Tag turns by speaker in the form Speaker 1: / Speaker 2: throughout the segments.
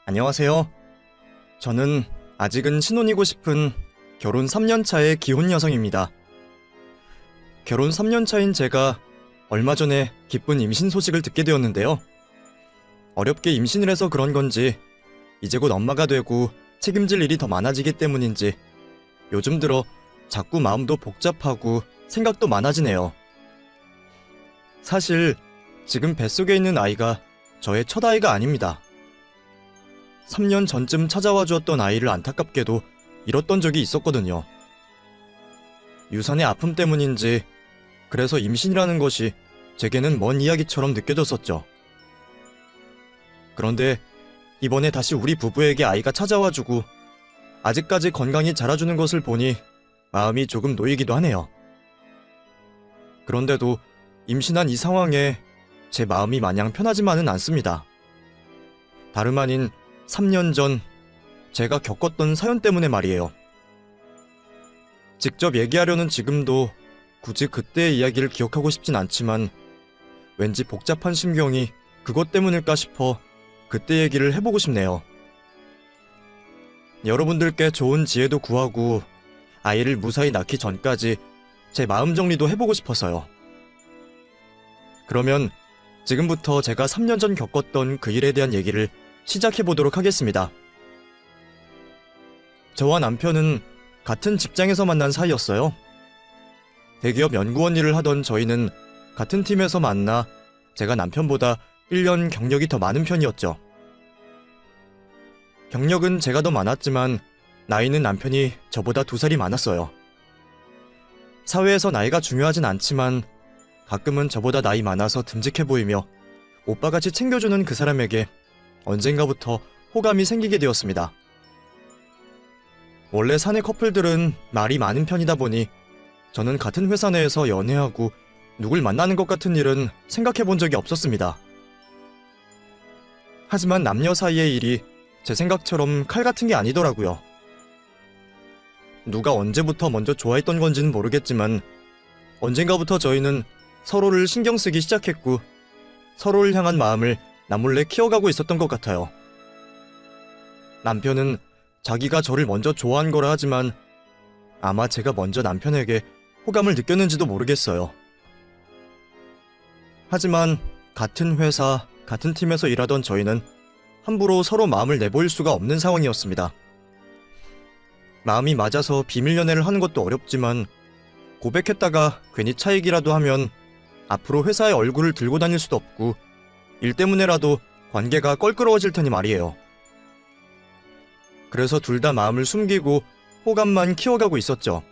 Speaker 1: 안녕하세요. 저는 아직은 신혼이고 싶은 결혼 3년 차의 기혼 여성입니다. 결혼 3년 차인 제가 얼마 전에 기쁜 임신 소식을 듣게 되었는데요. 어렵게 임신을 해서 그런 건지 이제 곧 엄마가 되고 책임질 일이 더 많아지기 때문인지 요즘 들어 자꾸 마음도 복잡하고 생각도 많아지네요. 사실 지금 뱃속에 있는 아이가 저의 첫 아이가 아닙니다. 3년 전쯤 찾아와 주었던 아이를 안타깝게도 잃었던 적이 있었거든요. 유산의 아픔 때문인지 그래서 임신이라는 것이 제게는 먼 이야기처럼 느껴졌었죠. 그런데 이번에 다시 우리 부부에게 아이가 찾아와주고 아직까지 건강히 자라주는 것을 보니 마음이 조금 놓이기도 하네요. 그런데도 임신한 이 상황에 제 마음이 마냥 편하지만은 않습니다. 다름 아닌 3년 전 제가 겪었던 사연 때문에 말이에요. 직접 얘기하려는 지금도 굳이 그때의 이야기를 기억하고 싶진 않지만 왠지 복잡한 심경이 그것 때문일까 싶어 그때 얘기를 해보고 싶네요. 여러분들께 좋은 지혜도 구하고 아이를 무사히 낳기 전까지 제 마음 정리도 해보고 싶어서요. 그러면 지금부터 제가 3년 전 겪었던 그 일에 대한 얘기를 시작해보도록 하겠습니다. 저와 남편은 같은 직장에서 만난 사이였어요. 대기업 연구원 일을 하던 저희는 같은 팀에서 만나 제가 남편보다 1년 경력이 더 많은 편이었죠. 경력은 제가 더 많았지만 나이는 남편이 저보다 2살이 많았어요. 사회에서 나이가 중요하진 않지만 가끔은 저보다 나이 많아서 듬직해 보이며 오빠같이 챙겨주는 그 사람에게 언젠가부터 호감이 생기게 되었습니다. 원래 사내 커플들은 말이 많은 편이다 보니 저는 같은 회사 내에서 연애하고 누굴 만나는 것 같은 일은 생각해 본 적이 없었습니다. 하지만 남녀 사이의 일이 제 생각처럼 칼 같은 게 아니더라고요. 누가 언제부터 먼저 좋아했던 건지는 모르겠지만 언젠가부터 저희는 서로를 신경 쓰기 시작했고 서로를 향한 마음을 나몰래 키워가고 있었던 것 같아요. 남편은 자기가 저를 먼저 좋아한 거라 하지만 아마 제가 먼저 남편에게 호감을 느꼈는지도 모르겠어요. 하지만 같은 회사, 같은 팀에서 일하던 저희는 함부로 서로 마음을 내보일 수가 없는 상황이었습니다. 마음이 맞아서 비밀 연애를 하는 것도 어렵지만 고백했다가 괜히 차이기라도 하면 앞으로 회사에 얼굴을 들고 다닐 수도 없고 일 때문에라도 관계가 껄끄러워질 테니 말이에요. 그래서 둘 다 마음을 숨기고 호감만 키워가고 있었죠.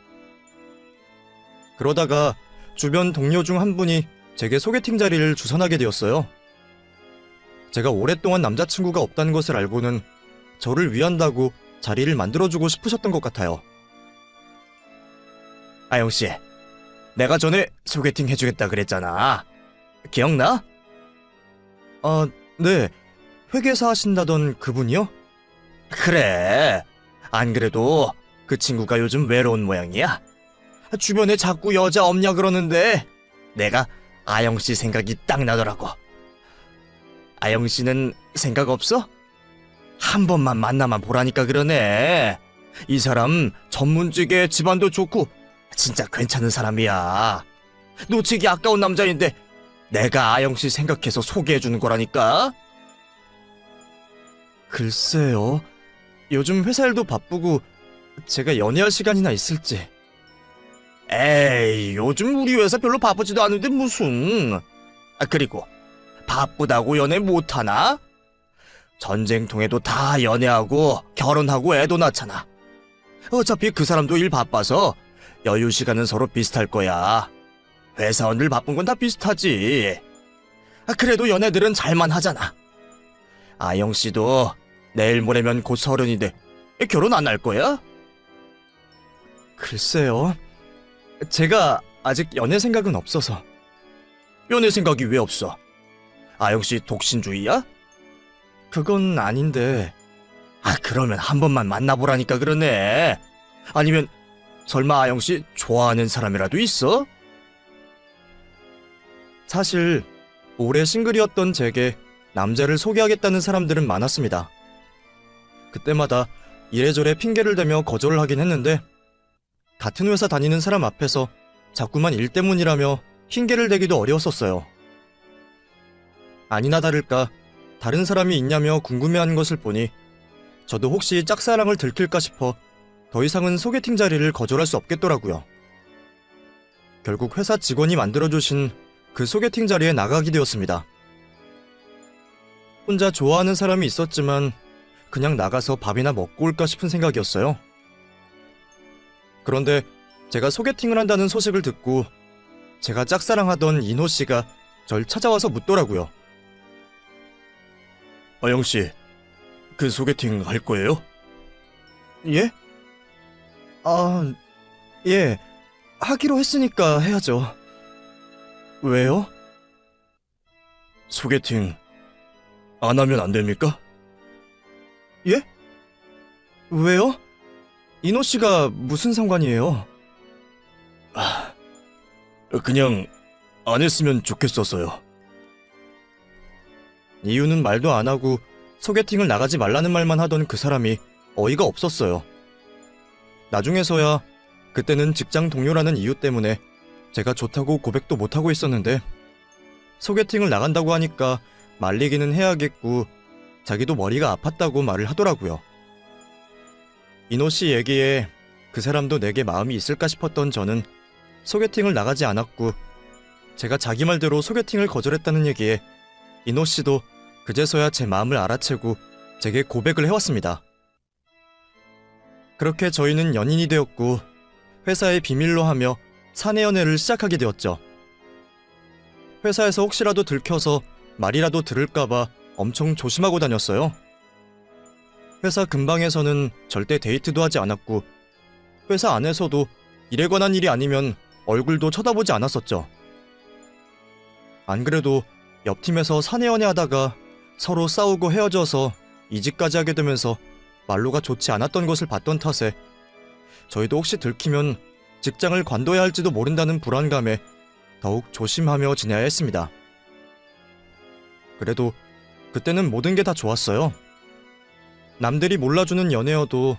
Speaker 1: 그러다가 주변 동료 중 한 분이 제게 소개팅 자리를 주선하게 되었어요. 제가 오랫동안 남자친구가 없다는 것을 알고는 저를 위한다고 자리를 만들어주고 싶으셨던 것 같아요. 아영씨, 내가 전에 소개팅 해주겠다 그랬잖아. 기억나? 아, 네. 회계사 하신다던 그분이요? 그래. 안 그래도 그 친구가 요즘 외로운 모양이야. 주변에 자꾸 여자 없냐 그러는데 내가 아영씨 생각이 딱 나더라고. 아영씨는 생각 없어? 한 번만 만나만 보라니까 그러네. 이 사람 전문직에 집안도 좋고 진짜 괜찮은 사람이야. 놓치기 아까운 남자인데 내가 아영씨 생각해서 소개해주는 거라니까. 글쎄요. 요즘 회사 일도 바쁘고 제가 연애할 시간이나 있을지. 에이, 요즘 우리 회사 별로 바쁘지도 않은데 무슨. 그리고 바쁘다고 연애 못하나? 전쟁통에도 다 연애하고 결혼하고 애도 낳잖아. 어차피 그 사람도 일 바빠서 여유 시간은 서로 비슷할 거야. 회사원들 바쁜 건 다 비슷하지. 그래도 연애들은 잘만 하잖아. 아영씨도 내일 모레면 곧 서른인데 결혼 안 할 거야? 글쎄요. 제가 아직 연애 생각은 없어서. 연애 생각이 왜 없어? 아영씨 독신주의야? 그건 아닌데. 그러면 한 번만 만나보라니까 그러네. 아니면 설마 아영씨 좋아하는 사람이라도 있어? 사실 오래 싱글이었던 제게 남자를 소개하겠다는 사람들은 많았습니다. 그때마다 이래저래 핑계를 대며 거절을 하긴 했는데 같은 회사 다니는 사람 앞에서 자꾸만 일 때문이라며 핑계를 대기도 어려웠었어요. 아니나 다를까 다른 사람이 있냐며 궁금해하는 것을 보니 저도 혹시 짝사랑을 들킬까 싶어 더 이상은 소개팅 자리를 거절할 수 없겠더라고요. 결국 회사 직원이 만들어주신 그 소개팅 자리에 나가게 되었습니다. 혼자 좋아하는 사람이 있었지만 그냥 나가서 밥이나 먹고 올까 싶은 생각이었어요. 그런데 제가 소개팅을 한다는 소식을 듣고 제가 짝사랑하던 인호 씨가 절 찾아와서 묻더라고요. 아영 씨, 그 소개팅 할 거예요? 예? 예. 하기로 했으니까 해야죠. 왜요? 소개팅 안 하면 안 됩니까? 예? 왜요? 인호 씨가 무슨 상관이에요? 그냥 안 했으면 좋겠어서요. 이유는 말도 안 하고 소개팅을 나가지 말라는 말만 하던 그 사람이 어이가 없었어요. 나중에서야 그때는 직장 동료라는 이유 때문에 제가 좋다고 고백도 못하고 있었는데 소개팅을 나간다고 하니까 말리기는 해야겠고 자기도 머리가 아팠다고 말을 하더라고요. 인호 씨 얘기에 그 사람도 내게 마음이 있을까 싶었던 저는 소개팅을 나가지 않았고 제가 자기 말대로 소개팅을 거절했다는 얘기에 인호 씨도 그제서야 제 마음을 알아채고 제게 고백을 해왔습니다. 그렇게 저희는 연인이 되었고 회사에 비밀로 하며 사내 연애를 시작하게 되었죠. 회사에서 혹시라도 들켜서 말이라도 들을까봐 엄청 조심하고 다녔어요. 회사 근방에서는 절대 데이트도 하지 않았고 회사 안에서도 일에 관한 일이 아니면 얼굴도 쳐다보지 않았었죠. 안 그래도 옆 팀에서 사내 연애하다가 서로 싸우고 헤어져서 이직까지 하게 되면서 말로가 좋지 않았던 것을 봤던 탓에 저희도 혹시 들키면 직장을 관둬야 할지도 모른다는 불안감에 더욱 조심하며 지내야 했습니다. 그래도 그때는 모든 게 다 좋았어요. 남들이 몰라주는 연애여도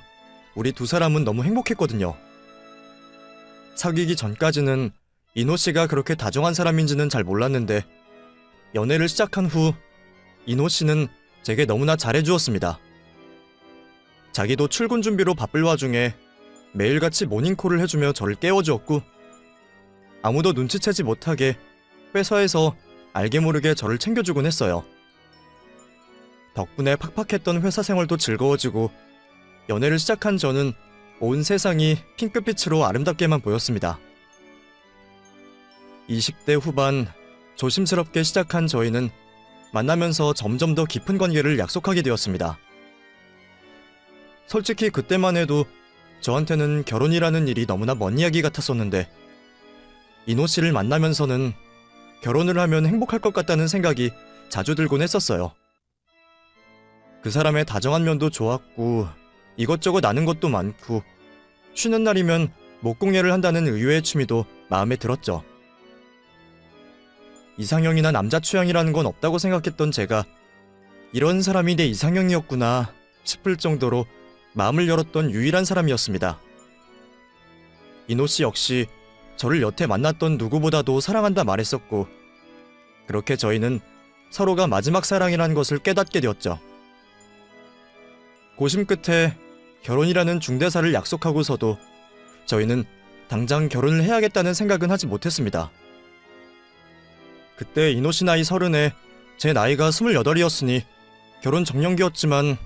Speaker 1: 우리 두 사람은 너무 행복했거든요. 사귀기 전까지는 인호 씨가 그렇게 다정한 사람인지는 잘 몰랐는데 연애를 시작한 후 인호 씨는 제게 너무나 잘해주었습니다. 자기도 출근 준비로 바쁠 와중에 매일같이 모닝콜을 해주며 저를 깨워주었고 아무도 눈치채지 못하게 회사에서 알게 모르게 저를 챙겨주곤 했어요. 덕분에 팍팍했던 회사 생활도 즐거워지고 연애를 시작한 저는 온 세상이 핑크빛으로 아름답게만 보였습니다. 20대 후반 조심스럽게 시작한 저희는 만나면서 점점 더 깊은 관계를 약속하게 되었습니다. 솔직히 그때만 해도 저한테는 결혼이라는 일이 너무나 먼 이야기 같았었는데 인호 씨를 만나면서는 결혼을 하면 행복할 것 같다는 생각이 자주 들곤 했었어요. 그 사람의 다정한 면도 좋았고 이것저것 아는 것도 많고 쉬는 날이면 목공예를 한다는 의외의 취미도 마음에 들었죠. 이상형이나 남자 취향이라는 건 없다고 생각했던 제가 이런 사람이 내 이상형이었구나 싶을 정도로 마음을 열었던 유일한 사람이었습니다. 인호 씨 역시 저를 여태 만났던 누구보다도 사랑한다 말했었고 그렇게 저희는 서로가 마지막 사랑이라는 것을 깨닫게 되었죠. 고심 끝에 결혼이라는 중대사를 약속하고서도 저희는 당장 결혼을 해야겠다는 생각은 하지 못했습니다. 그때 인호 씨 나이 30에 제 나이가 28이었으니 결혼 정년기였지만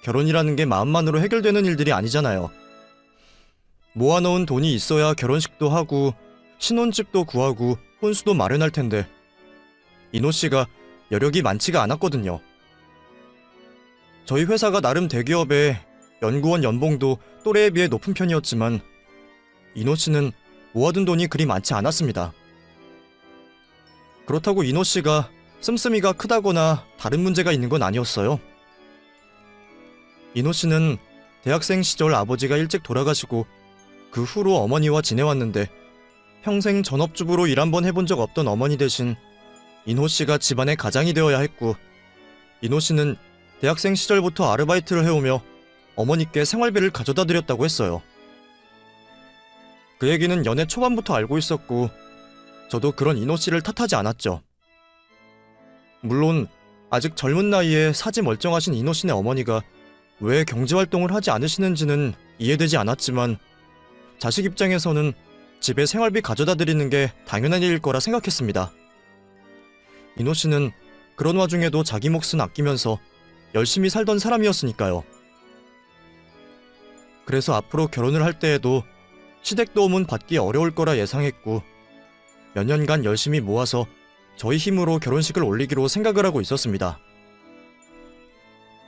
Speaker 1: 결혼이라는 게 마음만으로 해결되는 일들이 아니잖아요. 모아놓은 돈이 있어야 결혼식도 하고 신혼집도 구하고 혼수도 마련할 텐데 인호 씨가 여력이 많지가 않았거든요. 저희 회사가 나름 대기업에 연구원 연봉도 또래에 비해 높은 편이었지만 인호 씨는 모아둔 돈이 그리 많지 않았습니다. 그렇다고 인호 씨가 씀씀이가 크다거나 다른 문제가 있는 건 아니었어요. 인호 씨는 대학생 시절 아버지가 일찍 돌아가시고 그 후로 어머니와 지내왔는데 평생 전업주부로 일 한번 해본 적 없던 어머니 대신 인호 씨가 집안의 가장이 되어야 했고 인호 씨는 대학생 시절부터 아르바이트를 해오며 어머니께 생활비를 가져다 드렸다고 했어요. 그 얘기는 연애 초반부터 알고 있었고 저도 그런 이노 씨를 탓하지 않았죠. 물론 아직 젊은 나이에 사지 멀쩡하신 이노 씨네 어머니가 왜 경제활동을 하지 않으시는지는 이해되지 않았지만 자식 입장에서는 집에 생활비 가져다 드리는 게 당연한 일일 거라 생각했습니다. 이노 씨는 그런 와중에도 자기 몫은 아끼면서 열심히 살던 사람이었으니까요. 그래서 앞으로 결혼을 할 때에도 시댁 도움은 받기 어려울 거라 예상했고 몇 년간 열심히 모아서 저희 힘으로 결혼식을 올리기로 생각을 하고 있었습니다.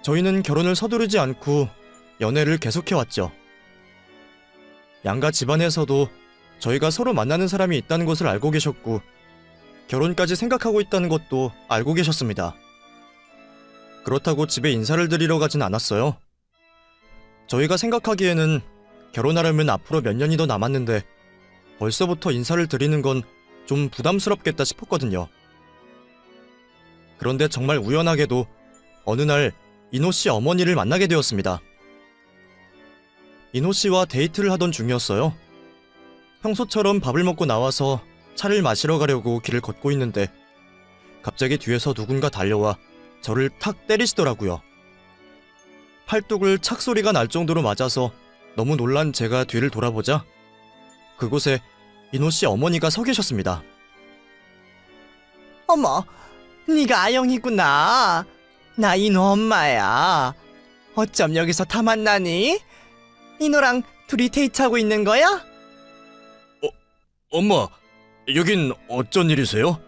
Speaker 1: 저희는 결혼을 서두르지 않고 연애를 계속해왔죠. 양가 집안에서도 저희가 서로 만나는 사람이 있다는 것을 알고 계셨고 결혼까지 생각하고 있다는 것도 알고 계셨습니다. 그렇다고 집에 인사를 드리러 가진 않았어요. 저희가 생각하기에는 결혼하려면 앞으로 몇 년이 더 남았는데 벌써부터 인사를 드리는 건 좀 부담스럽겠다 싶었거든요. 그런데 정말 우연하게도 어느 날 이노 씨 어머니를 만나게 되었습니다. 이노 씨와 데이트를 하던 중이었어요. 평소처럼 밥을 먹고 나와서 차를 마시러 가려고 길을 걷고 있는데 갑자기 뒤에서 누군가 달려와 저를 탁 때리시더라고요. 팔뚝을 착 소리가 날 정도로 맞아서 너무 놀란 제가 뒤를 돌아보자 그곳에 이노 씨 어머니가 서 계셨습니다.
Speaker 2: 어머, 네가 아영이구나. 나 이노 엄마야. 어쩜 여기서 다 만나니? 이노랑 둘이 데이트하고 있는 거야?
Speaker 1: 엄마, 여긴 어쩐 일이세요?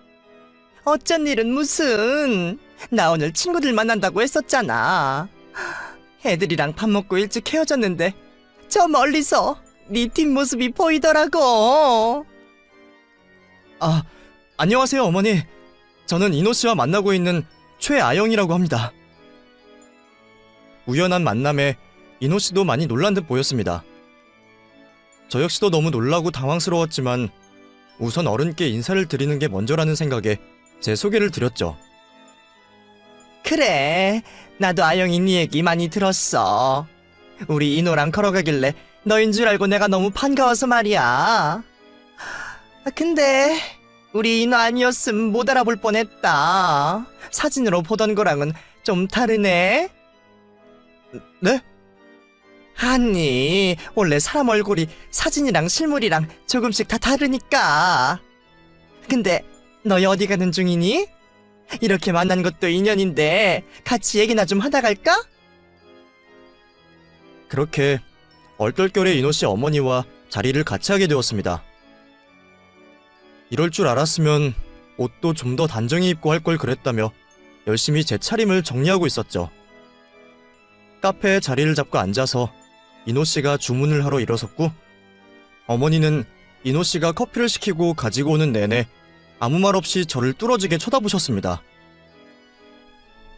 Speaker 2: 어쩐 일은 무슨. 나 오늘 친구들 만난다고 했었잖아. 애들이랑 밥 먹고 일찍 헤어졌는데 저 멀리서 네 뒷모습이 보이더라고.
Speaker 1: 아, 안녕하세요 어머니. 저는 이노 씨와 만나고 있는 최아영이라고 합니다. 우연한 만남에 이노 씨도 많이 놀란 듯 보였습니다. 저 역시도 너무 놀라고 당황스러웠지만 우선 어른께 인사를 드리는 게 먼저라는 생각에 제 소개를 드렸죠.
Speaker 2: 그래, 나도 아영이 네 얘기 많이 들었어. 우리 이노랑 걸어가길래 너인 줄 알고 내가 너무 반가워서 말이야. 근데 우리 이노 아니었음 못 알아볼 뻔했다. 사진으로 보던 거랑은 좀 다르네.
Speaker 1: 네?
Speaker 2: 아니, 원래 사람 얼굴이 사진이랑 실물이랑 조금씩 다 다르니까. 근데 너희 어디 가는 중이니? 이렇게 만난 것도 인연인데 같이 얘기나 좀 하다 갈까?
Speaker 1: 그렇게 얼떨결에 이노 씨 어머니와 자리를 같이 하게 되었습니다. 이럴 줄 알았으면 옷도 좀 더 단정히 입고 할 걸 그랬다며 열심히 제 차림을 정리하고 있었죠. 카페에 자리를 잡고 앉아서 이노 씨가 주문을 하러 일어섰고 어머니는 이노 씨가 커피를 시키고 가지고 오는 내내 아무 말 없이 저를 뚫어지게 쳐다보셨습니다.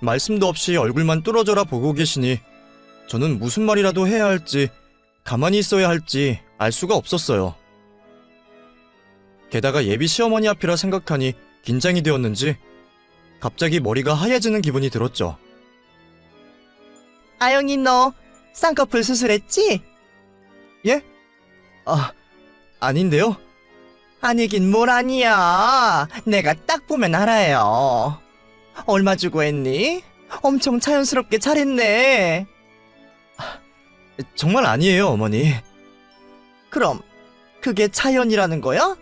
Speaker 1: 말씀도 없이 얼굴만 뚫어져라 보고 계시니 저는 무슨 말이라도 해야 할지 가만히 있어야 할지 알 수가 없었어요. 게다가 예비 시어머니 앞이라 생각하니 긴장이 되었는지 갑자기 머리가 하얘지는 기분이 들었죠.
Speaker 2: 아영이 너 쌍꺼풀 수술했지?
Speaker 1: 예? 아닌데요?
Speaker 2: 아니긴 뭘 아니야. 내가 딱 보면 알아요. 얼마 주고 했니? 엄청 자연스럽게 잘했네.
Speaker 1: 정말 아니에요, 어머니.
Speaker 2: 그럼 그게 자연이라는 거야?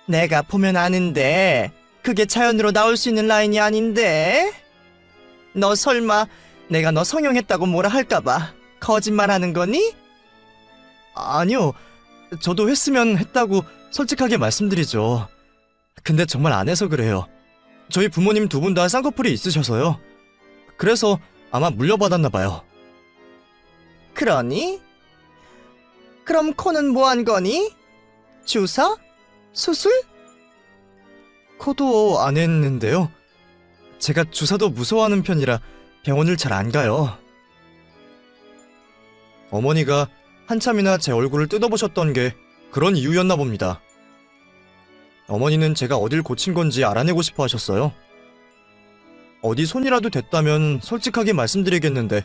Speaker 2: 내가 보면 아는데 그게 자연으로 나올 수 있는 라인이 아닌데? 너 설마 내가 너 성형했다고 뭐라 할까봐 거짓말하는 거니?
Speaker 1: 아니요, 저도 했으면 했다고 솔직하게 말씀드리죠. 근데 정말 안 해서 그래요. 저희 부모님 두 분 다 쌍꺼풀이 있으셔서요. 그래서 아마 물려받았나 봐요.
Speaker 2: 그러니? 그럼 코는 뭐 한 거니? 주사? 수술?
Speaker 1: 코도 안 했는데요. 제가 주사도 무서워하는 편이라 병원을 잘 안 가요. 어머니가 한참이나 제 얼굴을 뜯어보셨던 게 그런 이유였나 봅니다. 어머니는 제가 어딜 고친 건지 알아내고 싶어 하셨어요. 어디 손이라도 됐다면 솔직하게 말씀드리겠는데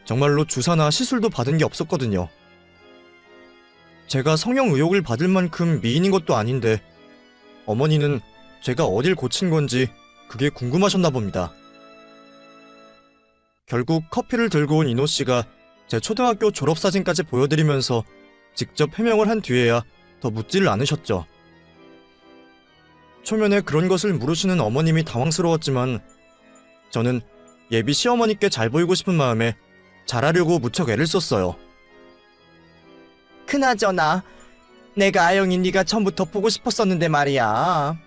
Speaker 1: 정말로 주사나 시술도 받은 게 없었거든요. 제가 성형 의혹을 받을 만큼 미인인 것도 아닌데 어머니는 제가 어딜 고친 건지 그게 궁금하셨나 봅니다. 결국 커피를 들고 온 이노 씨가 제 초등학교 졸업사진까지 보여드리면서 직접 해명을 한 뒤에야 더 묻지를 않으셨죠. 초면에 그런 것을 물으시는 어머님이 당황스러웠지만 저는 예비 시어머니께 잘 보이고 싶은 마음에 잘하려고 무척 애를 썼어요.
Speaker 2: 그나저나 내가 아영이 네가 처음부터 보고 싶었었는데 말이야.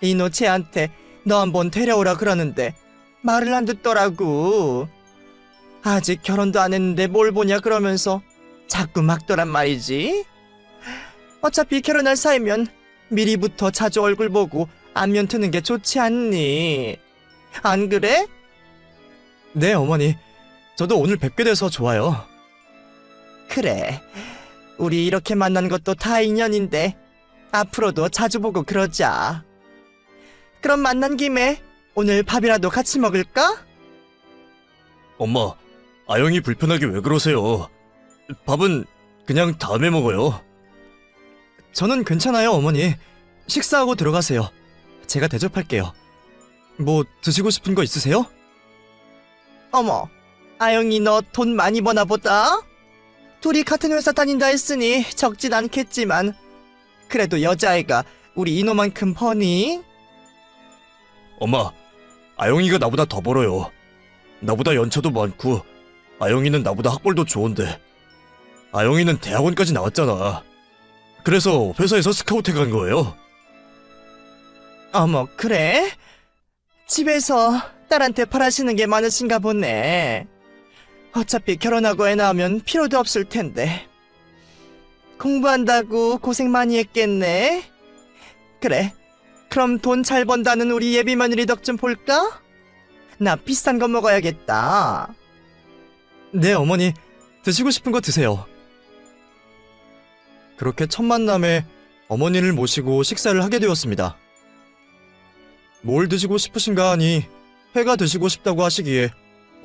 Speaker 2: 이노 쟤한테 너 한번 데려오라 그러는데 말을 안 듣더라고. 아직 결혼도 안 했는데 뭘 보냐 그러면서 자꾸 막더란 말이지. 어차피 결혼할 사이면 미리부터 자주 얼굴 보고 안면 트는 게 좋지 않니? 안 그래?
Speaker 1: 네, 어머니. 저도 오늘 뵙게 돼서 좋아요.
Speaker 2: 그래. 우리 이렇게 만난 것도 다 인연인데 앞으로도 자주 보고 그러자. 그럼 만난 김에 오늘 밥이라도 같이 먹을까?
Speaker 1: 엄마, 아영이 불편하게 왜 그러세요? 밥은 그냥 다음에 먹어요. 저는 괜찮아요, 어머니. 식사하고 들어가세요. 제가 대접할게요. 뭐 드시고 싶은 거 있으세요?
Speaker 2: 어머, 아영이 너 돈 많이 버나 보다? 둘이 같은 회사 다닌다 했으니 적진 않겠지만 그래도 여자애가 우리 이노만큼 버니?
Speaker 1: 엄마, 아영이가 나보다 더 벌어요. 나보다 연차도 많고 아영이는 나보다 학벌도 좋은데 아영이는 대학원까지 나왔잖아. 그래서 회사에서 스카우트 간 거예요.
Speaker 2: 어머, 그래? 집에서 딸한테 바라시는 게 많으신가 보네. 어차피 결혼하고 애 낳으면 필요도 없을 텐데. 공부한다고 고생 많이 했겠네. 그래, 그럼 돈 잘 번다는 우리 예비 며느리 덕 좀 볼까? 나 비싼 거 먹어야겠다.
Speaker 1: 네, 어머니. 드시고 싶은 거 드세요. 그렇게 첫 만남에 어머니를 모시고 식사를 하게 되었습니다. 뭘 드시고 싶으신가 하니 회가 드시고 싶다고 하시기에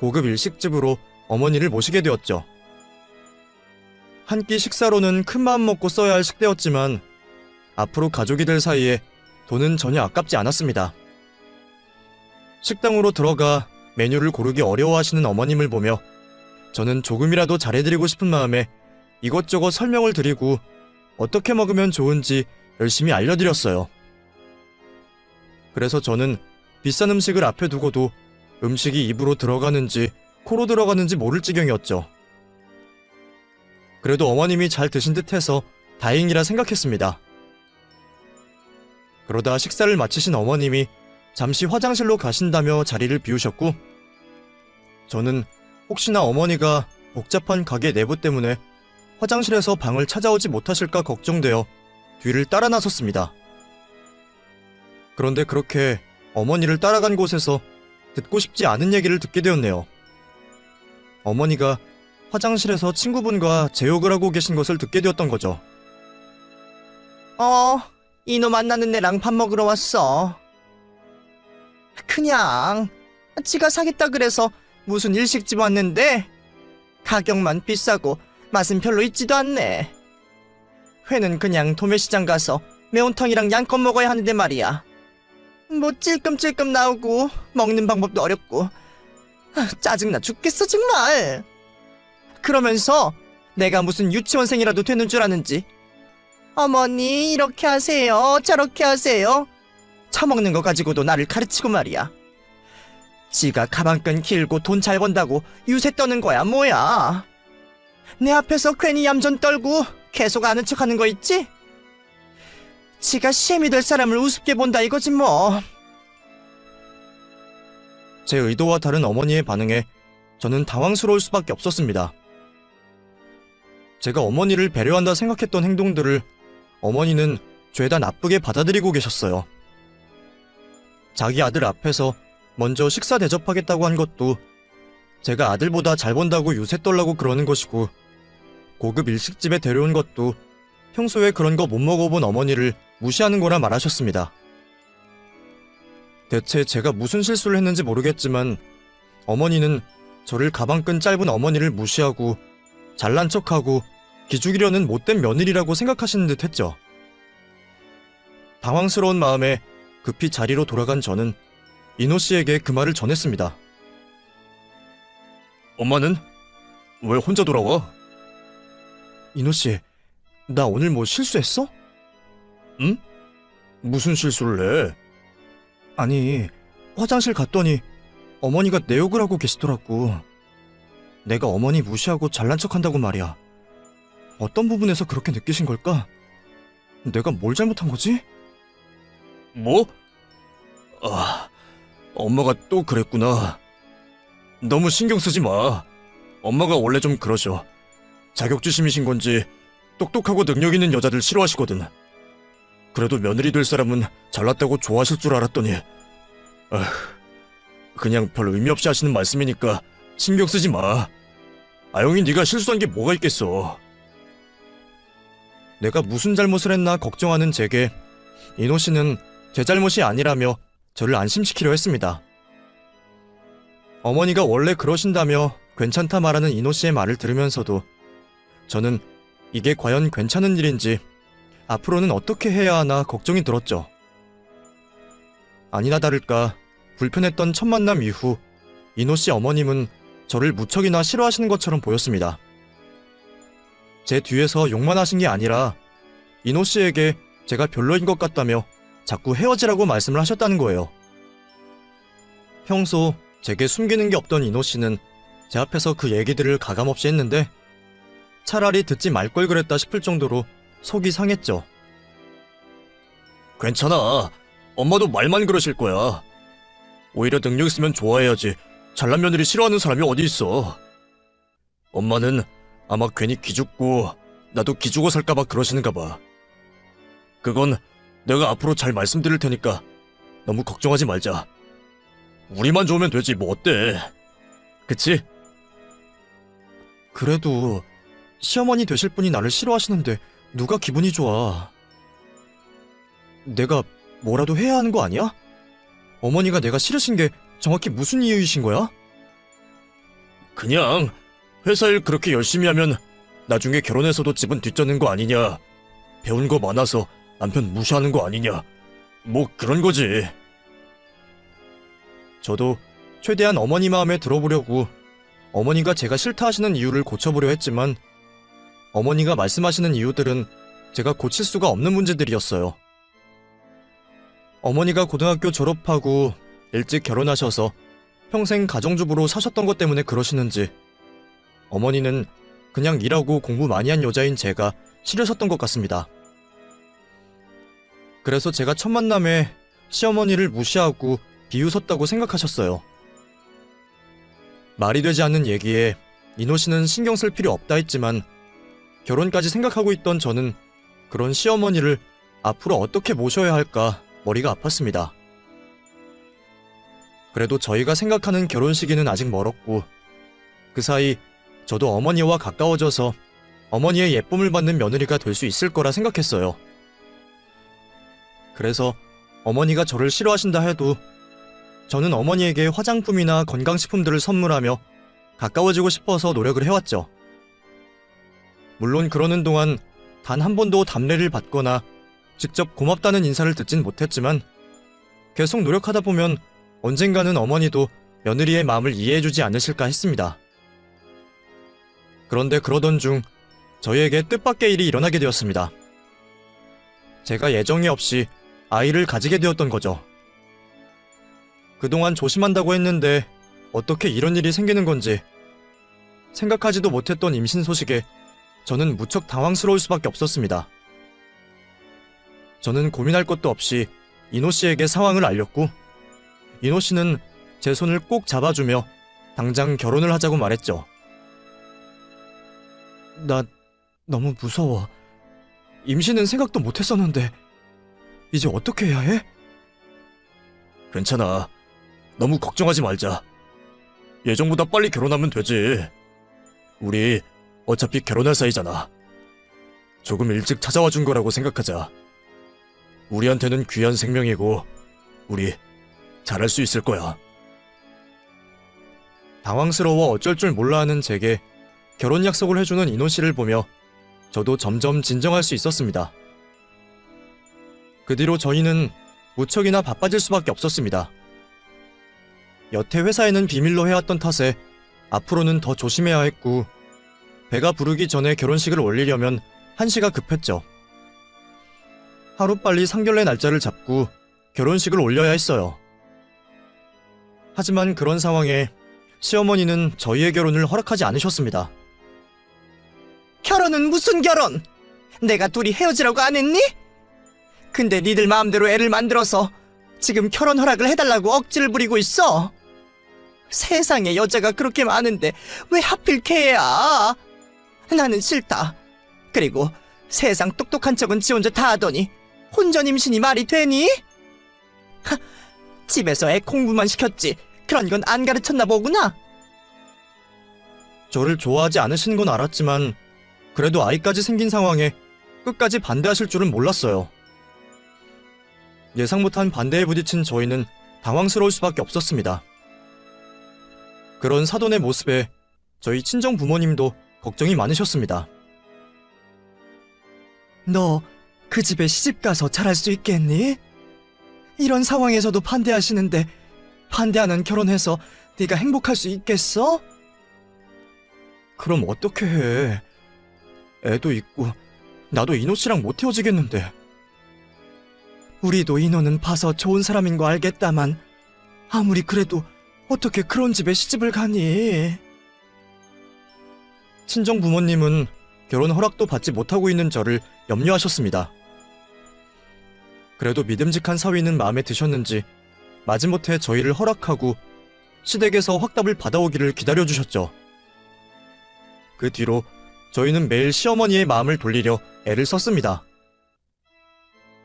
Speaker 1: 고급 일식집으로 어머니를 모시게 되었죠. 한 끼 식사로는 큰 마음 먹고 써야 할 식대였지만 앞으로 가족이 될 사이에 돈은 전혀 아깝지 않았습니다. 식당으로 들어가 메뉴를 고르기 어려워하시는 어머님을 보며 저는 조금이라도 잘해드리고 싶은 마음에 이것저것 설명을 드리고 어떻게 먹으면 좋은지 열심히 알려드렸어요. 그래서 저는 비싼 음식을 앞에 두고도 음식이 입으로 들어가는지 코로 들어가는지 모를 지경이었죠. 그래도 어머님이 잘 드신 듯해서 다행이라 생각했습니다. 그러다 식사를 마치신 어머님이 잠시 화장실로 가신다며 자리를 비우셨고 저는 혹시나 어머니가 복잡한 가게 내부 때문에 화장실에서 방을 찾아오지 못하실까 걱정되어 뒤를 따라 나섰습니다. 그런데 그렇게 어머니를 따라간 곳에서 듣고 싶지 않은 얘기를 듣게 되었네요. 어머니가 화장실에서 친구분과 제욕을 하고 계신 것을 듣게 되었던 거죠.
Speaker 2: 이노 만나는 애랑 밥 먹으러 왔어. 그냥 지가 사겠다 그래서 무슨 일식집 왔는데 가격만 비싸고 맛은 별로 있지도 않네. 회는 그냥 도매시장 가서 매운탕이랑 양껏 먹어야 하는데 말이야. 뭐 찔끔찔끔 나오고 먹는 방법도 어렵고 짜증나 죽겠어 정말. 그러면서 내가 무슨 유치원생이라도 되는 줄 아는지 어머니 이렇게 하세요 저렇게 하세요 처먹는 거 가지고도 나를 가르치고 말이야. 지가 가방끈 길고 돈 잘 번다고 유세 떠는 거야 뭐야. 내 앞에서 괜히 얌전 떨고 계속 아는 척하는 거 있지? 지가 시엠이 될 사람을 우습게 본다 이거지 뭐.
Speaker 1: 제 의도와 다른 어머니의 반응에 저는 당황스러울 수밖에 없었습니다. 제가 어머니를 배려한다 생각했던 행동들을 어머니는 죄다 나쁘게 받아들이고 계셨어요. 자기 아들 앞에서 먼저 식사 대접하겠다고 한 것도 제가 아들보다 잘 번다고 유세 떨라고 그러는 것이고 고급 일식집에 데려온 것도 평소에 그런 거 못 먹어본 어머니를 무시하는 거라 말하셨습니다. 대체 제가 무슨 실수를 했는지 모르겠지만 어머니는 저를 가방끈 짧은 어머니를 무시하고 잘난 척하고 기죽이려는 못된 며느리라고 생각하시는 듯 했죠. 당황스러운 마음에 급히 자리로 돌아간 저는 이노 씨에게 그 말을 전했습니다. 엄마는 왜 혼자 돌아와? 이노 씨, 나 오늘 뭐 실수했어? 응? 무슨 실수를 해? 아니, 화장실 갔더니 어머니가 내 욕을 하고 계시더라고. 내가 어머니 무시하고 잘난 척한다고 말이야. 어떤 부분에서 그렇게 느끼신 걸까? 내가 뭘 잘못한 거지? 뭐? 아, 엄마가 또 그랬구나. 너무 신경 쓰지 마. 엄마가 원래 좀 그러셔. 자격지심이신 건지 똑똑하고 능력 있는 여자들 싫어하시거든. 그래도 며느리 될 사람은 잘났다고 좋아하실 줄 알았더니 그냥 별 의미 없이 하시는 말씀이니까 신경 쓰지 마. 아영이 네가 실수한 게 뭐가 있겠어. 내가 무슨 잘못을 했나 걱정하는 제게 이노 씨는 제 잘못이 아니라며 저를 안심시키려 했습니다. 어머니가 원래 그러신다며 괜찮다 말하는 이노 씨의 말을 들으면서도 저는 이게 과연 괜찮은 일인지 앞으로는 어떻게 해야 하나 걱정이 들었죠. 아니나 다를까 불편했던 첫 만남 이후 이노 씨 어머님은 저를 무척이나 싫어하시는 것처럼 보였습니다. 제 뒤에서 욕만 하신 게 아니라 이노 씨에게 제가 별로인 것 같다며 자꾸 헤어지라고 말씀을 하셨다는 거예요. 평소 제게 숨기는 게 없던 이노 씨는 제 앞에서 그 얘기들을 가감없이 했는데 차라리 듣지 말 걸 그랬다 싶을 정도로 속이 상했죠. 괜찮아. 엄마도 말만 그러실 거야. 오히려 능력 있으면 좋아해야지. 잘난 며느리 싫어하는 사람이 어디 있어. 엄마는 아마 괜히 기죽고 나도 기죽어 살까봐 그러시는가 봐. 그건 내가 앞으로 잘 말씀드릴 테니까 너무 걱정하지 말자. 우리만 좋으면 되지 뭐 어때? 그치? 그래도 시어머니 되실 분이 나를 싫어하시는데 누가 기분이 좋아. 내가 뭐라도 해야 하는 거 아니야? 어머니가 내가 싫으신 게 정확히 무슨 이유이신 거야? 그냥 회사 일 그렇게 열심히 하면 나중에 결혼해서도 집은 뒷젓는 거 아니냐. 배운 거 많아서 남편 무시하는 거 아니냐. 뭐 그런 거지. 저도 최대한 어머니 마음에 들어보려고 어머니가 제가 싫다 하시는 이유를 고쳐보려 했지만 어머니가 말씀하시는 이유들은 제가 고칠 수가 없는 문제들이었어요. 어머니가 고등학교 졸업하고 일찍 결혼하셔서 평생 가정주부로 사셨던 것 때문에 그러시는지 어머니는 그냥 일하고 공부 많이 한 여자인 제가 싫으셨던 것 같습니다. 그래서 제가 첫 만남에 시어머니를 무시하고 비웃었다고 생각하셨어요. 말이 되지 않는 얘기에 이노 씨는 신경 쓸 필요 없다 했지만 결혼까지 생각하고 있던 저는 그런 시어머니를 앞으로 어떻게 모셔야 할까 머리가 아팠습니다. 그래도 저희가 생각하는 결혼 시기는 아직 멀었고 그 사이 저도 어머니와 가까워져서 어머니의 예쁨을 받는 며느리가 될 수 있을 거라 생각했어요. 그래서 어머니가 저를 싫어하신다 해도 저는 어머니에게 화장품이나 건강식품들을 선물하며 가까워지고 싶어서 노력을 해왔죠. 물론 그러는 동안 단 한 번도 답례를 받거나 직접 고맙다는 인사를 듣진 못했지만 계속 노력하다 보면 언젠가는 어머니도 며느리의 마음을 이해해주지 않으실까 했습니다. 그런데 그러던 중 저희에게 뜻밖의 일이 일어나게 되었습니다. 제가 예정이 없이 아이를 가지게 되었던 거죠. 그동안 조심한다고 했는데 어떻게 이런 일이 생기는 건지 생각하지도 못했던 임신 소식에 저는 무척 당황스러울 수밖에 없었습니다. 저는 고민할 것도 없이 이노 씨에게 상황을 알렸고 이노 씨는 제 손을 꼭 잡아주며 당장 결혼을 하자고 말했죠. 나 너무 무서워. 임신은 생각도 못했었는데 이제 어떻게 해야 해? 괜찮아. 너무 걱정하지 말자. 예정보다 빨리 결혼하면 되지. 우리 어차피 결혼할 사이잖아. 조금 일찍 찾아와 준 거라고 생각하자. 우리한테는 귀한 생명이고 우리 잘할 수 있을 거야. 당황스러워 어쩔 줄 몰라 하는 제게 결혼 약속을 해주는 인호 씨를 보며 저도 점점 진정할 수 있었습니다. 그 뒤로 저희는 무척이나 바빠질 수밖에 없었습니다. 여태 회사에는 비밀로 해왔던 탓에 앞으로는 더 조심해야 했고, 배가 부르기 전에 결혼식을 올리려면 한시가 급했죠. 하루빨리 상견례 날짜를 잡고 결혼식을 올려야 했어요. 하지만 그런 상황에 시어머니는 저희의 결혼을 허락하지 않으셨습니다.
Speaker 2: 결혼은 무슨 결혼? 내가 둘이 헤어지라고 안 했니? 근데 니들 마음대로 애를 만들어서 지금 결혼 허락을 해달라고 억지를 부리고 있어. 세상에 여자가 그렇게 많은데 왜 하필 걔야? 나는 싫다. 그리고 세상 똑똑한 척은 지 혼자 다 하더니 혼전 임신이 말이 되니? 하, 집에서 애 공부만 시켰지 그런 건 안 가르쳤나 보구나.
Speaker 1: 저를 좋아하지 않으시는 건 알았지만 그래도 아이까지 생긴 상황에 끝까지 반대하실 줄은 몰랐어요. 예상 못한 반대에 부딪힌 저희는 당황스러울 수밖에 없었습니다. 그런 사돈의 모습에 저희 친정 부모님도 걱정이 많으셨습니다.
Speaker 2: 너 그 집에 시집가서 잘할 수 있겠니? 이런 상황에서도 반대하시는데 반대하는 결혼해서 네가 행복할 수 있겠어?
Speaker 1: 그럼 어떻게 해? 애도 있고 나도 인호 씨랑 못 헤어지겠는데.
Speaker 2: 우리도 인호는 봐서 좋은 사람인 거 알겠다만 아무리 그래도 어떻게 그런 집에 시집을 가니?
Speaker 1: 친정 부모님은 결혼 허락도 받지 못하고 있는 저를 염려하셨습니다. 그래도 믿음직한 사위는 마음에 드셨는지 마지못해 저희를 허락하고 시댁에서 확답을 받아오기를 기다려주셨죠. 그 뒤로 저희는 매일 시어머니의 마음을 돌리려 애를 썼습니다.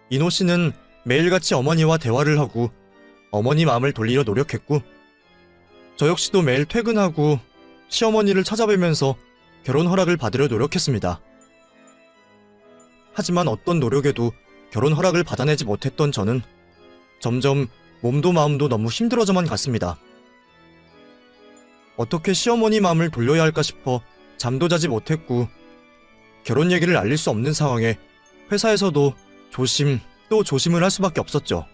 Speaker 1: 인호 씨는 매일같이 어머니와 대화를 하고 어머니 마음을 돌리려 노력했고, 저 역시도 매일 퇴근하고 시어머니를 찾아뵈면서 결혼 허락을 받으려 노력했습니다. 하지만 어떤 노력에도 결혼 허락을 받아내지 못했던 저는 점점 몸도 마음도 너무 힘들어져만 갔습니다. 어떻게 시어머니 마음을 돌려야 할까 싶어 잠도 자지 못했고, 결혼 얘기를 알릴 수 없는 상황에 회사에서도 조심 또 조심을 할 수밖에 없었죠.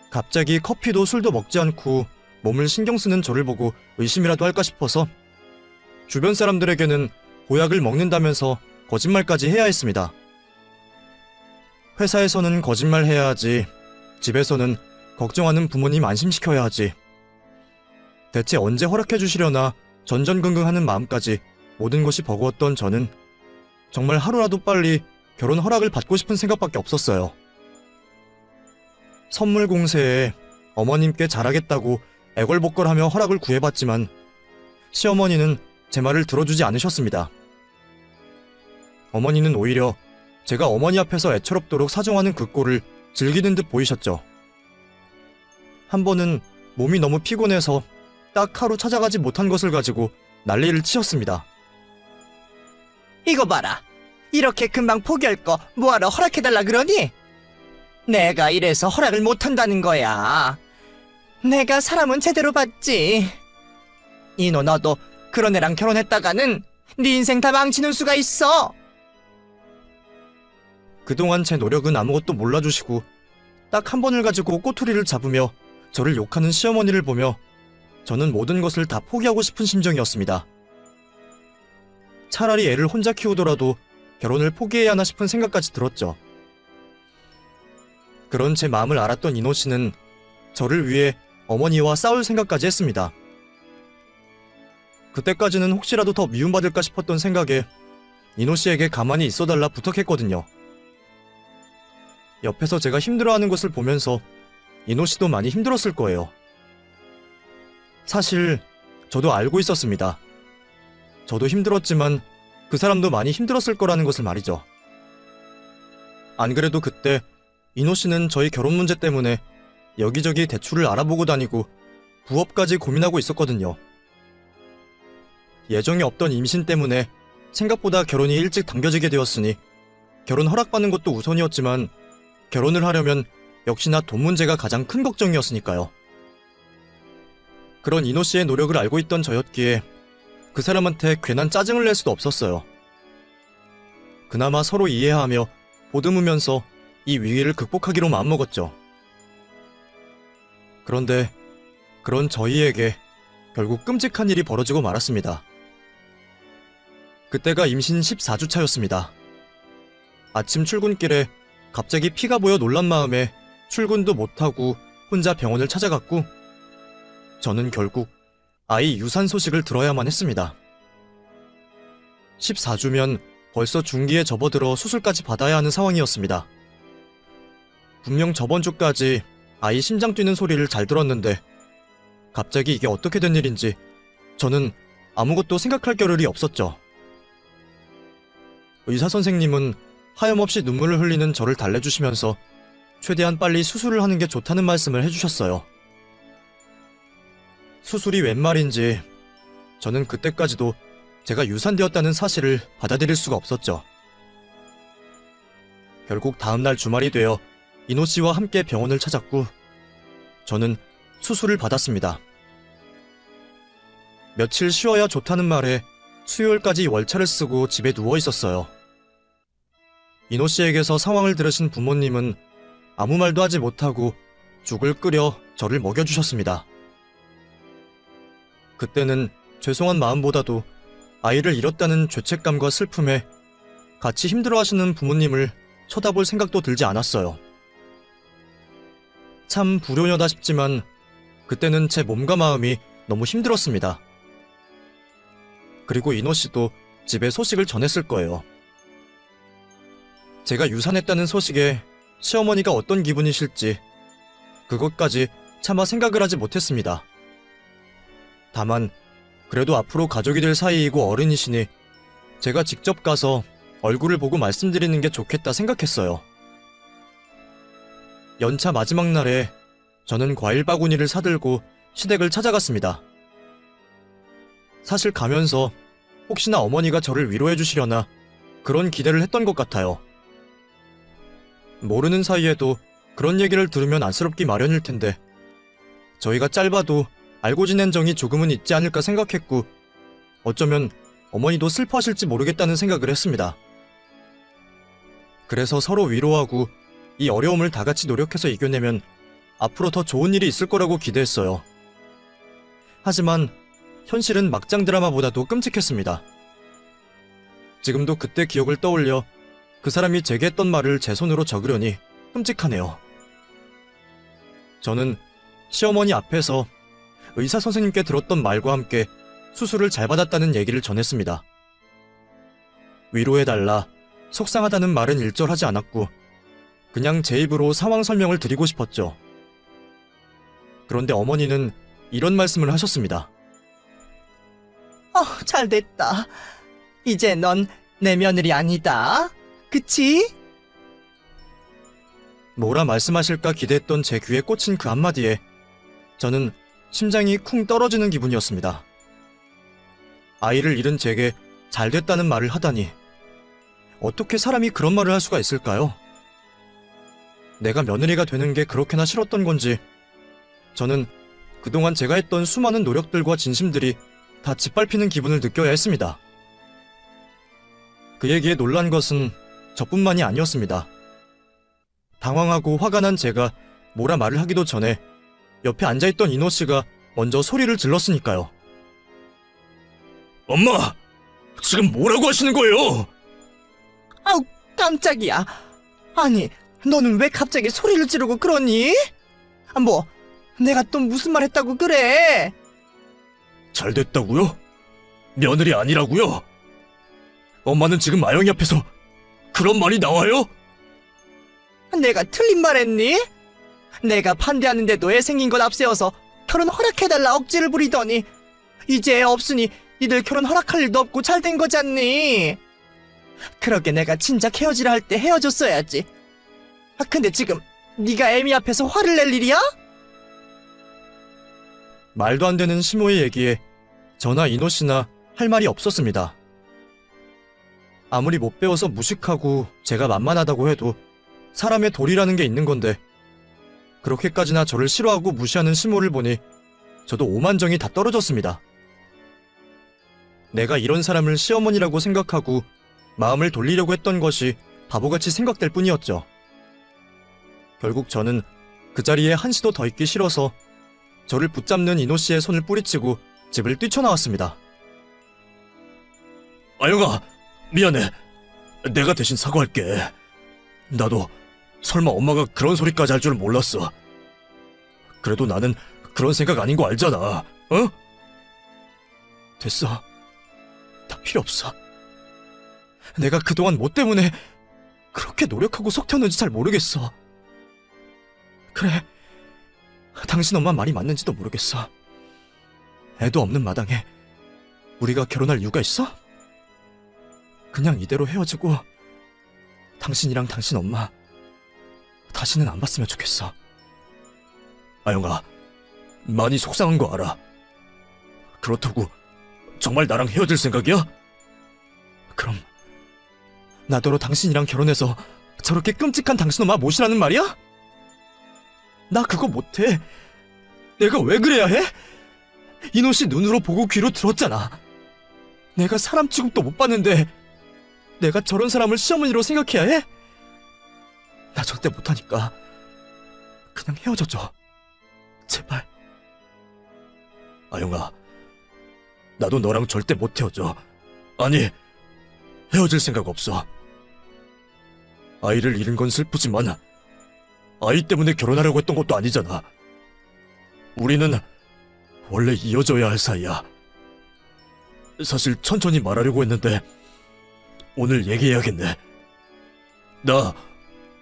Speaker 1: 갑자기 커피도 술도 먹지 않고 몸을 신경 쓰는 저를 보고 의심이라도 할까 싶어서 주변 사람들에게는 보약을 먹는다면서 거짓말까지 해야 했습니다. 회사에서는 거짓말해야 하지, 집에서는 걱정하는 부모님 안심시켜야 하지. 대체 언제 허락해 주시려나 전전긍긍하는 마음까지 모든 것이 버거웠던 저는 정말 하루라도 빨리 결혼 허락을 받고 싶은 생각밖에 없었어요. 선물 공세에 어머님께 잘하겠다고 애걸복걸하며 허락을 구해봤지만 시어머니는 제 말을 들어주지 않으셨습니다. 어머니는 오히려 제가 어머니 앞에서 애처롭도록 사정하는 그 꼴을 즐기는 듯 보이셨죠. 한 번은 몸이 너무 피곤해서 딱 하루 찾아가지 못한 것을 가지고 난리를 치셨습니다.
Speaker 2: 이거 봐라. 이렇게 금방 포기할 거 뭐하러 허락해달라 그러니? 내가 이래서 허락을 못한다는 거야. 내가 사람은 제대로 봤지. 인호 너도 그런 애랑 결혼했다가는 네 인생 다 망치는 수가 있어.
Speaker 1: 그동안 제 노력은 아무것도 몰라주시고 딱 한 번을 가지고 꼬투리를 잡으며 저를 욕하는 시어머니를 보며 저는 모든 것을 다 포기하고 싶은 심정이었습니다. 차라리 애를 혼자 키우더라도 결혼을 포기해야 하나 싶은 생각까지 들었죠. 그런 제 마음을 알았던 인호 씨는 저를 위해 어머니와 싸울 생각까지 했습니다. 그때까지는 혹시라도 더 미움받을까 싶었던 생각에 인호 씨에게 가만히 있어달라 부탁했거든요. 옆에서 제가 힘들어하는 것을 보면서 인호 씨도 많이 힘들었을 거예요. 사실 저도 알고 있었습니다. 저도 힘들었지만 그 사람도 많이 힘들었을 거라는 것을 말이죠. 안 그래도 그때 인호 씨는 저희 결혼 문제 때문에 여기저기 대출을 알아보고 다니고 부업까지 고민하고 있었거든요. 예정이 없던 임신 때문에 생각보다 결혼이 일찍 당겨지게 되었으니 결혼 허락받는 것도 우선이었지만 결혼을 하려면 역시나 돈 문제가 가장 큰 걱정이었으니까요. 그런 이노 씨의 노력을 알고 있던 저였기에 그 사람한테 괜한 짜증을 낼 수도 없었어요. 그나마 서로 이해하며 보듬으면서 이 위기를 극복하기로 마음먹었죠. 그런데 그런 저희에게 결국 끔찍한 일이 벌어지고 말았습니다. 그때가 임신 14주 차였습니다. 아침 출근길에 갑자기 피가 보여 놀란 마음에 출근도 못하고 혼자 병원을 찾아갔고, 저는 결국 아이 유산 소식을 들어야만 했습니다. 14주면 벌써 중기에 접어들어 수술까지 받아야 하는 상황이었습니다. 분명 저번 주까지 아이 심장 뛰는 소리를 잘 들었는데 갑자기 이게 어떻게 된 일인지 저는 아무것도 생각할 겨를이 없었죠. 의사 선생님은 하염없이 눈물을 흘리는 저를 달래주시면서 최대한 빨리 수술을 하는 게 좋다는 말씀을 해주셨어요. 수술이 웬 말인지 저는 그때까지도 제가 유산되었다는 사실을 받아들일 수가 없었죠. 결국 다음날 주말이 되어 이노 씨와 함께 병원을 찾았고, 저는 수술을 받았습니다. 며칠 쉬어야 좋다는 말에 수요일까지 월차를 쓰고 집에 누워 있었어요. 이노 씨에게서 상황을 들으신 부모님은 아무 말도 하지 못하고 죽을 끓여 저를 먹여주셨습니다. 그때는 죄송한 마음보다도 아이를 잃었다는 죄책감과 슬픔에 같이 힘들어하시는 부모님을 쳐다볼 생각도 들지 않았어요. 참 불효녀다 싶지만 그때는 제 몸과 마음이 너무 힘들었습니다. 그리고 이노 씨도 집에 소식을 전했을 거예요. 제가 유산했다는 소식에 시어머니가 어떤 기분이실지 그것까지 차마 생각을 하지 못했습니다. 다만 그래도 앞으로 가족이 될 사이이고 어른이시니 제가 직접 가서 얼굴을 보고 말씀드리는 게 좋겠다 생각했어요. 연차 마지막 날에 저는 과일 바구니를 사들고 시댁을 찾아갔습니다. 사실 가면서 혹시나 어머니가 저를 위로해 주시려나 그런 기대를 했던 것 같아요. 모르는 사이에도 그런 얘기를 들으면 안쓰럽기 마련일 텐데 저희가 짧아도 알고 지낸 정이 조금은 있지 않을까 생각했고, 어쩌면 어머니도 슬퍼하실지 모르겠다는 생각을 했습니다. 그래서 서로 위로하고 이 어려움을 다 같이 노력해서 이겨내면 앞으로 더 좋은 일이 있을 거라고 기대했어요. 하지만 현실은 막장 드라마보다도 끔찍했습니다. 지금도 그때 기억을 떠올려 그 사람이 제게 했던 말을 제 손으로 적으려니 끔찍하네요. 저는 시어머니 앞에서 의사 선생님께 들었던 말과 함께 수술을 잘 받았다는 얘기를 전했습니다. 위로해달라, 속상하다는 말은 일절하지 않았고 그냥 제 입으로 상황 설명을 드리고 싶었죠. 그런데 어머니는 이런 말씀을 하셨습니다.
Speaker 2: 잘됐다. 이제 넌 내 며느리 아니다. 그치?
Speaker 1: 뭐라 말씀하실까 기대했던 제 귀에 꽂힌 그 한마디에 저는 심장이 쿵 떨어지는 기분이었습니다. 아이를 잃은 제게 잘됐다는 말을 하다니, 어떻게 사람이 그런 말을 할 수가 있을까요? 내가 며느리가 되는 게 그렇게나 싫었던 건지 저는 그동안 제가 했던 수많은 노력들과 진심들이 다 짓밟히는 기분을 느껴야 했습니다. 그 얘기에 놀란 것은 저뿐만이 아니었습니다. 당황하고 화가 난 제가 뭐라 말을 하기도 전에 옆에 앉아있던 이노 씨가 먼저 소리를 질렀으니까요. 엄마! 지금 뭐라고 하시는 거예요?
Speaker 2: 아우, 깜짝이야. 아니, 너는 왜 갑자기 소리를 지르고 그러니? 뭐, 내가 또 무슨 말 했다고 그래?
Speaker 1: 잘 됐다고요? 며느리 아니라고요? 엄마는 지금 아영이 앞에서 그런 말이 나와요?
Speaker 2: 내가 틀린 말 했니? 내가 반대하는데도 애 생긴 것 앞세워서 결혼 허락해달라 억지를 부리더니 이제 애 없으니 니들 결혼 허락할 일도 없고 잘 된 거잖니. 그러게 내가 진작 헤어지라 할 때 헤어졌어야지. 근데 지금 네가 애미 앞에서 화를 낼 일이야?
Speaker 1: 말도 안 되는 시모의 얘기에 저나 이노 씨나 할 말이 없었습니다. 아무리 못 배워서 무식하고 제가 만만하다고 해도 사람의 도리라는 게 있는 건데 그렇게까지나 저를 싫어하고 무시하는 시모를 보니 저도 오만정이 다 떨어졌습니다. 내가 이런 사람을 시어머니라고 생각하고 마음을 돌리려고 했던 것이 바보같이 생각될 뿐이었죠. 결국 저는 그 자리에 한시도 더 있기 싫어서 저를 붙잡는 이노 씨의 손을 뿌리치고 집을 뛰쳐나왔습니다. 아영아, 미안해. 내가 대신 사과할게. 나도 설마 엄마가 그런 소리까지 할 줄 몰랐어. 그래도 나는 그런 생각 아닌 거 알잖아. 어? 됐어. 다 필요 없어. 내가 그동안 뭐 때문에 그렇게 노력하고 속 튀었는지 잘 모르겠어. 그래, 당신 엄마 말이 맞는지도 모르겠어. 애도 없는 마당에 우리가 결혼할 이유가 있어? 그냥 이대로 헤어지고 당신이랑 당신 엄마 다시는 안 봤으면 좋겠어. 아영아, 많이 속상한 거 알아. 그렇다고 정말 나랑 헤어질 생각이야? 그럼 나더러 당신이랑 결혼해서 저렇게 끔찍한 당신 엄마 모시라는 말이야? 나 그거 못해. 내가 왜 그래야 해? 이노 씨 눈으로 보고 귀로 들었잖아. 내가 사람 취급도 못 받는데 내가 저런 사람을 시어머니로 생각해야 해? 나 절대 못하니까 그냥 헤어져줘. 제발. 아영아, 나도 너랑 절대 못 헤어져. 아니, 헤어질 생각 없어. 아이를 잃은 건 슬프지만 아이 때문에 결혼하려고 했던 것도 아니잖아. 우리는 원래 이어져야 할 사이야. 사실 천천히 말하려고 했는데 오늘 얘기해야겠네. 나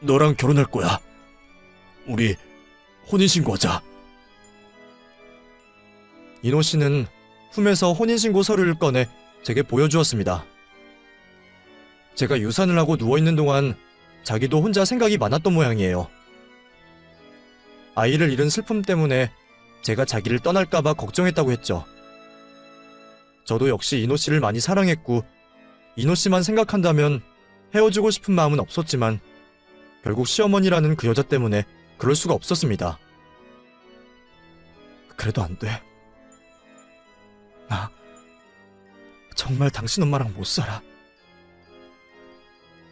Speaker 1: 너랑 결혼할 거야. 우리 혼인신고하자. 이노 씨는 품에서 혼인신고 서류를 꺼내 제게 보여주었습니다. 제가 유산을 하고 누워있는 동안 자기도 혼자 생각이 많았던 모양이에요. 아이를 잃은 슬픔 때문에 제가 자기를 떠날까봐 걱정했다고 했죠. 저도 역시 이노 씨를 많이 사랑했고 이노 씨만 생각한다면 헤어지고 싶은 마음은 없었지만 결국 시어머니라는 그 여자 때문에 그럴 수가 없었습니다. 그래도 안 돼. 나 정말 당신 엄마랑 못 살아.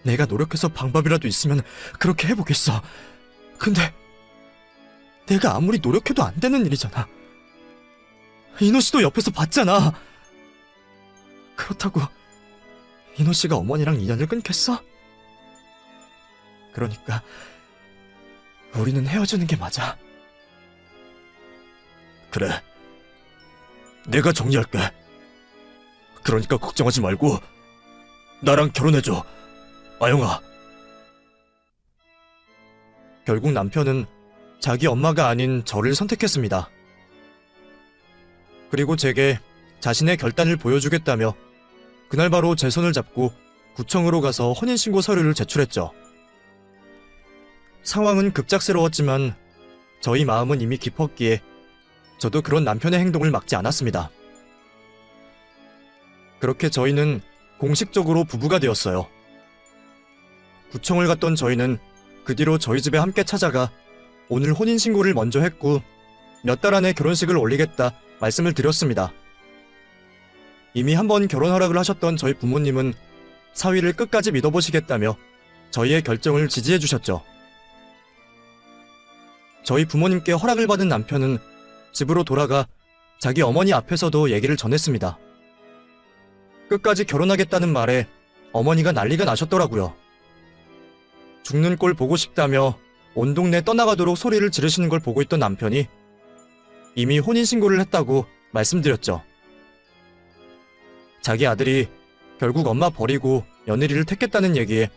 Speaker 1: 내가 노력해서 방법이라도 있으면 그렇게 해보겠어. 근데 내가 아무리 노력해도 안 되는 일이잖아. 이노 씨도 옆에서 봤잖아. 그렇다고 이노 씨가 어머니랑 인연을 끊겠어? 그러니까 우리는 헤어지는 게 맞아. 그래, 내가 정리할게. 그러니까 걱정하지 말고 나랑 결혼해줘, 아영아. 결국 남편은 자기 엄마가 아닌 저를 선택했습니다. 그리고 제게 자신의 결단을 보여주겠다며 그날 바로 제 손을 잡고 구청으로 가서 혼인신고 서류를 제출했죠. 상황은 급작스러웠지만 저희 마음은 이미 깊었기에 저도 그런 남편의 행동을 막지 않았습니다. 그렇게 저희는 공식적으로 부부가 되었어요. 구청을 갔던 저희는 그 뒤로 저희 집에 함께 찾아가 오늘 혼인신고를 먼저 했고 몇 달 안에 결혼식을 올리겠다 말씀을 드렸습니다. 이미 한번 결혼 허락을 하셨던 저희 부모님은 사위를 끝까지 믿어보시겠다며 저희의 결정을 지지해 주셨죠. 저희 부모님께 허락을 받은 남편은 집으로 돌아가 자기 어머니 앞에서도 얘기를 전했습니다. 끝까지 결혼하겠다는 말에 어머니가 난리가 나셨더라고요. 죽는 꼴 보고 싶다며 온 동네 떠나가도록 소리를 지르시는 걸 보고 있던 남편이 이미 혼인신고를 했다고 말씀드렸죠. 자기 아들이 결국 엄마 버리고 며느리를 택했다는 얘기에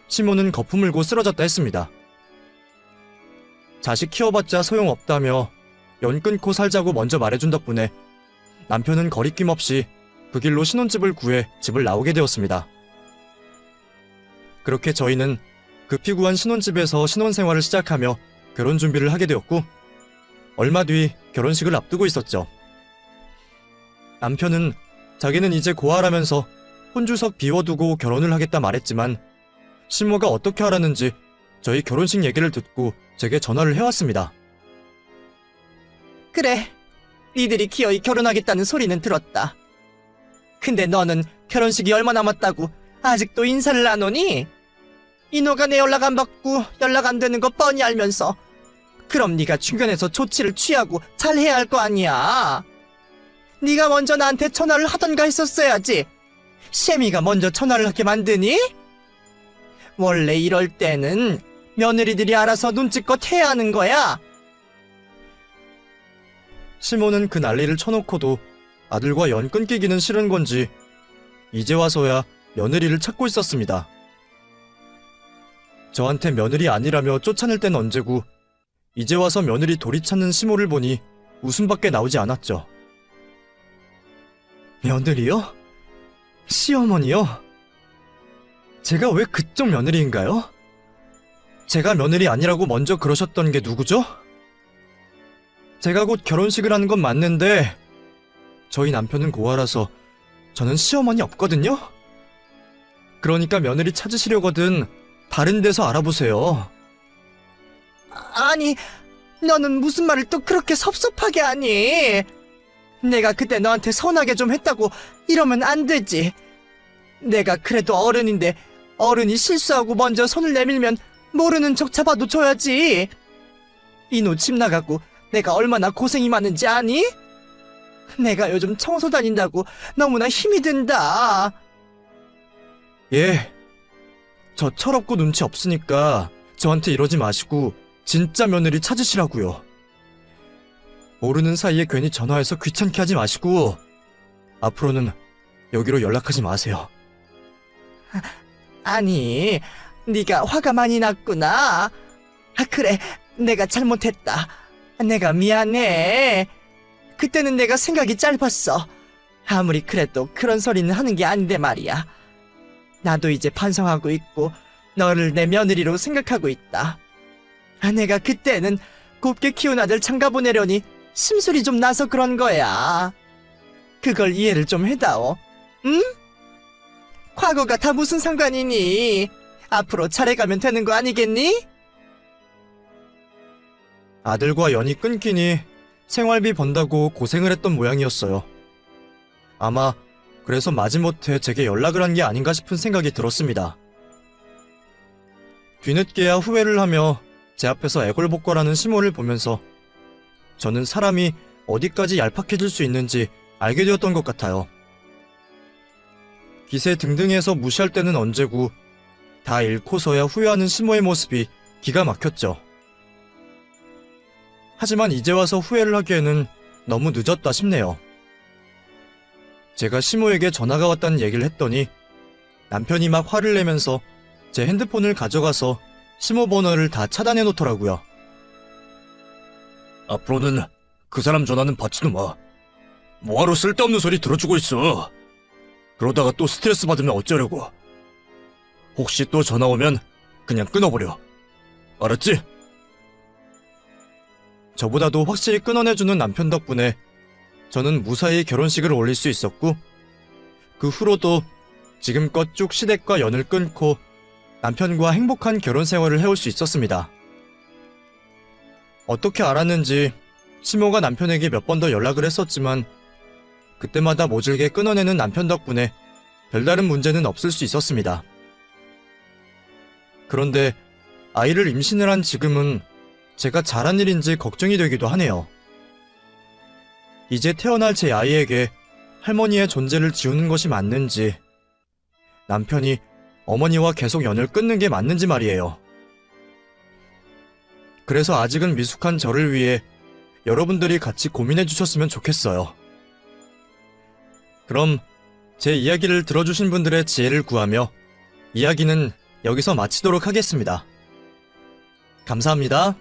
Speaker 1: 시모는 거품 물고 쓰러졌다 했습니다. 자식 키워봤자 소용없다며 연 끊고 살자고 먼저 말해준 덕분에 남편은 거리낌 없이 그 길로 신혼집을 구해 집을 나오게 되었습니다. 그렇게 저희는 급히 구한 신혼집에서 신혼생활을 시작하며 결혼 준비를 하게 되었고 얼마 뒤 결혼식을 앞두고 있었죠. 남편은 자기는 이제 고아라면서 혼주석 비워두고 결혼을 하겠다 말했지만 시모가 어떻게 하라는지 저희 결혼식 얘기를 듣고 제게 전화를 해왔습니다.
Speaker 2: 그래, 니들이 기어이 결혼하겠다는 소리는 들었다. 근데 너는 결혼식이 얼마 남았다고 아직도 인사를 안 오니? 인호가 내 연락 안 받고 연락 안 되는 거 뻔히 알면서 그럼 네가 중간에서 조치를 취하고 잘해야 할 거 아니야. 네가 먼저 나한테 전화를 하던가 했었어야지. 셰미가 먼저 전화를 하게 만드니? 원래 이럴 때는 며느리들이 알아서 눈치껏 해야 하는 거야.
Speaker 1: 시모는 그 난리를 쳐놓고도 아들과 연 끊기기는 싫은 건지 이제 와서야 며느리를 찾고 있었습니다. 저한테 며느리 아니라며 쫓아낼 땐 언제고 이제 와서 며느리 도리 찾는 시모를 보니 웃음밖에 나오지 않았죠. 며느리요? 시어머니요? 제가 왜 그쪽 며느리인가요? 제가 며느리 아니라고 먼저 그러셨던 게 누구죠? 제가 곧 결혼식을 하는 건 맞는데 저희 남편은 고아라서 저는 시어머니 없거든요? 그러니까 며느리 찾으시려거든 다른 데서 알아보세요.
Speaker 2: 아니, 너는 무슨 말을 또 그렇게 섭섭하게 하니? 내가 그때 너한테 선하게 좀 했다고 이러면 안 되지. 내가 그래도 어른인데 어른이 실수하고 먼저 손을 내밀면 모르는 척 잡아도 줘야지. 이노 집 나가고 내가 얼마나 고생이 많은지 아니? 내가 요즘 청소 다닌다고 너무나 힘이 든다.
Speaker 1: 예, 저 철없고 눈치 없으니까 저한테 이러지 마시고 진짜 며느리 찾으시라고요. 모르는 사이에 괜히 전화해서 귀찮게 하지 마시고 앞으로는 여기로 연락하지 마세요.
Speaker 2: 아니, 네가 화가 많이 났구나. 그래, 내가 잘못했다. 내가 미안해. 그때는 내가 생각이 짧았어. 아무리 그래도 그런 소리는 하는 게 아닌데 말이야. 나도 이제 반성하고 있고 너를 내 며느리로 생각하고 있다. 내가 그때는 곱게 키운 아들 장가 보내려니 심술이 좀 나서 그런 거야. 그걸 이해를 좀 해다오. 응? 과거가 다 무슨 상관이니? 앞으로 잘해가면 되는 거 아니겠니?
Speaker 1: 아들과 연이 끊기니 생활비 번다고 고생을 했던 모양이었어요. 아마 그래서 마지못해 제게 연락을 한 게 아닌가 싶은 생각이 들었습니다. 뒤늦게야 후회를 하며 제 앞에서 애걸복걸하는 시모를 보면서 저는 사람이 어디까지 얄팍해질 수 있는지 알게 되었던 것 같아요. 기세 등등해서 무시할 때는 언제고 다 잃고서야 후회하는 시모의 모습이 기가 막혔죠. 하지만 이제 와서 후회를 하기에는 너무 늦었다 싶네요. 제가 시모에게 전화가 왔다는 얘기를 했더니 남편이 막 화를 내면서 제 핸드폰을 가져가서 시모 번호를 다 차단해 놓더라고요. 앞으로는 그 사람 전화는 받지도 마. 뭐하러 쓸데없는 소리 들어주고 있어. 그러다가 또 스트레스 받으면 어쩌려고. 혹시 또 전화 오면 그냥 끊어버려. 알았지? 저보다도 확실히 끊어내주는 남편 덕분에 저는 무사히 결혼식을 올릴 수 있었고 그 후로도 지금껏 쭉 시댁과 연을 끊고 남편과 행복한 결혼 생활을 해올 수 있었습니다. 어떻게 알았는지 시모가 남편에게 몇 번 더 연락을 했었지만 그때마다 모질게 끊어내는 남편 덕분에 별다른 문제는 없을 수 있었습니다. 그런데 아이를 임신을 한 지금은 제가 잘한 일인지 걱정이 되기도 하네요. 이제 태어날 제 아이에게 할머니의 존재를 지우는 것이 맞는지, 남편이 어머니와 계속 연을 끊는 게 맞는지 말이에요. 그래서 아직은 미숙한 저를 위해 여러분들이 같이 고민해 주셨으면 좋겠어요. 그럼 제 이야기를 들어주신 분들의 지혜를 구하며 이야기는 여기서 마치도록 하겠습니다. 감사합니다.